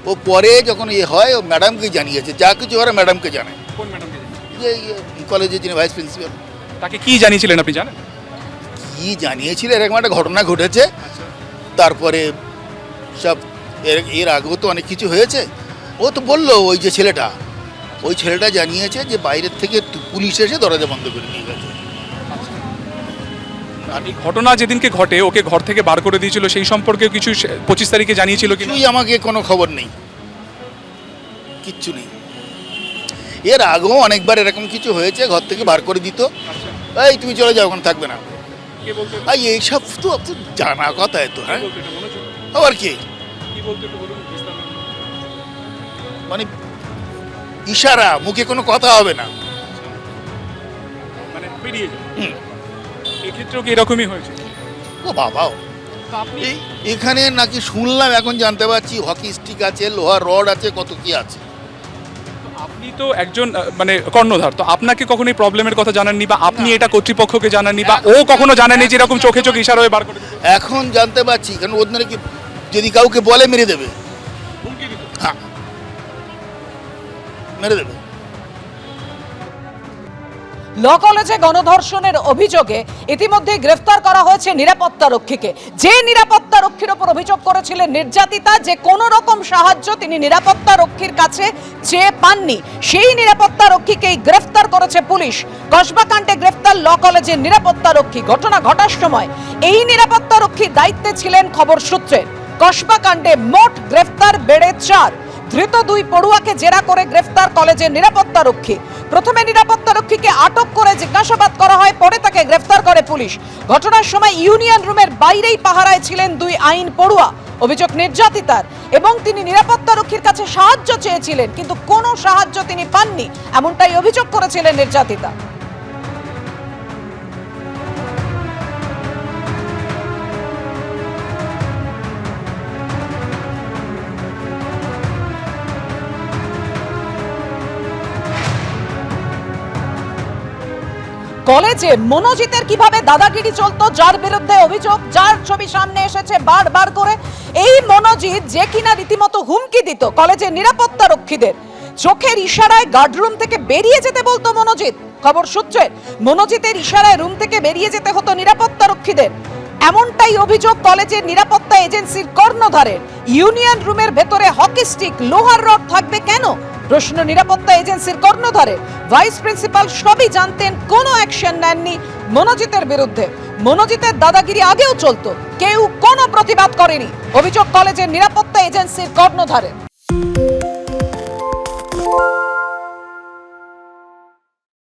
ও পরে যখন হয় ও ম্যাডামকে জানিয়েছে, যা কিছু ওরা ম্যাডামকে জানায়। কোন ম্যাডামকে জানেন? যে কলেজের যিনি ভাইস প্রিন্সিপাল। তাকে কি জানিয়েছিলেন আপনি জানেন? কি জানিয়েছিল, এরকম একটা ঘটনা ঘটেছে, তারপরে সব এর আগেও তো অনেক কিছু হয়েছে। ও তো বললো ওই ছেলেটা জানিয়েছে যে বাইরের থেকে পুলিশ এসে দরজা বন্ধ করে নিয়ে গেছে। আর এই ঘটনা যেদিনকে ঘটে ওকে ঘর থেকে বার করে দিয়েছিল সেই সম্পর্কে কিছু 25 তারিখে জানিয়েছিল কি? কিছুই আমাকে কোনো খবর নেই, কিচ্ছু নেই। এর আগেও অনেকবার এরকম কিছু হয়েছে, ঘর থেকে বার করে দিত, এই তুমি চলে যাও, ওখানে থাকবে না। কে বলতে? এইসব তো জানা কথা, তো হ্যাঁ বলতে এটা মনে হচ্ছে? আবার কি কি বলতে একটু বলুন বিস্তারিত। মানে ইশারা, মুখে কোনো কথা হবে না। মানে বেরিয়ে যায়। হুম। এই ক্ষেত্রেও কি এরকমই হয়েছে? ও বাবাও, তো আপনি এখানে নাকি শুনলাম, এখন জানতে পারছি হকি স্টিক আছে, লোহার রড আছে, কত কি আছে। আপনি তো একজন মানে কর্ণধার, তো আপনাকে কখনো এই প্রবলেমের কথা জানাননি বা আপনি এটা কর্তৃপক্ষকে জানাননি বা ও কখনো জানেনি যে এরকম চোখে চোখে ইশারা হয়ে বার করে দিত? এখন জানতে পারছি, কারণ ওদের কি যদি কাউকে বলে মেরে দেবে। হুমকি দিত? হ্যাঁ, মেরে দেবে। ল কলেজে গণধর্ষণের অভিযোগে ইতিমধ্যে গ্রেফতার করা হয়েছে নিরাপত্তা রক্ষীকে। যে নিরাপত্তা রক্ষীর ওপর অভিযোগ করেছিলেন নির্যাতিতা, যে কোনো রকম সাহায্য তিনি নিরাপত্তা রক্ষীর কাছে চেয়ে পাননি, সেই নিরাপত্তা রক্ষীকেই গ্রেফতার করেছে পুলিশ। কসবাকাণ্ডে গ্রেফতার ল কলেজের নিরাপত্তা রক্ষী। ঘটনা ঘটার সময় এই নিরাপত্তা রক্ষীর দায়িত্বে ছিলেন খবর সূত্রে। কসবাকাণ্ডে মোট গ্রেফতার বেড়ে 4। ধৃত 2 পড়ুয়াকে জেরা করে গ্রেফতার কলেজের নিরাপত্তা রক্ষী। প্রথমে নিরাপত্তা রক্ষীকে আটক করে জিজ্ঞাসাবাদ করা হয়, পরে তাকে গ্রেফতার করে পুলিশ। ঘটনার সময় ইউনিয়ন রুমের বাইরেই পাহারায় ছিলেন 2 আইন পড়ুয়া। অভিযোগ নির্যাতিতার, এবং তিনি নিরাপত্তা রক্ষীর কাছে সাহায্য চেয়েছিলেন, কিন্তু কোনো সাহায্য তিনি পাননি, এমনটাই অভিযোগ করেছিলেন নির্যাতিতা। কলেজে মনোজিতের কিভাবে দাদাগিরি চলতো, যার বিরুদ্ধে অভিযোগ, যার ছবি সামনে এসেছে বারবার করে, এই মনোজিৎ যে কিনা রীতিমতো হুমকি দিত কলেজের নিরাপত্তা রক্ষীদের। চোখের ইশারায় গার্ডরুম থেকে বেরিয়ে যেতে বলতো মনোজিৎ। খবর সূত্রে মনোজিতের ইশারায় রুম থেকে বেরিয়ে যেতে হতো নিরাপত্তা রক্ষীদের, এমনটাই অভিযোগ কলেজের নিরাপত্তা এজেন্সির কর্ণধারের। ইউনিয়ন রুমের ভেতরে হকি স্টিক, লোহার রড থাকবে কেন? প্রশ্ন নিরাপত্তা এজেন্সির কর্ণধারের। ভাইস প্রিন্সিপাল সবই জানতেন, কোনো অ্যাকশন নেননি মনোজিতের বিরুদ্ধে। মনোজিতের দাদাগিরি আগেও চলতো, কেউ কোনো প্রতিবাদ করেনি, অভিযোগ কলেজের নিরাপত্তা এজেন্সির কর্ণধারের।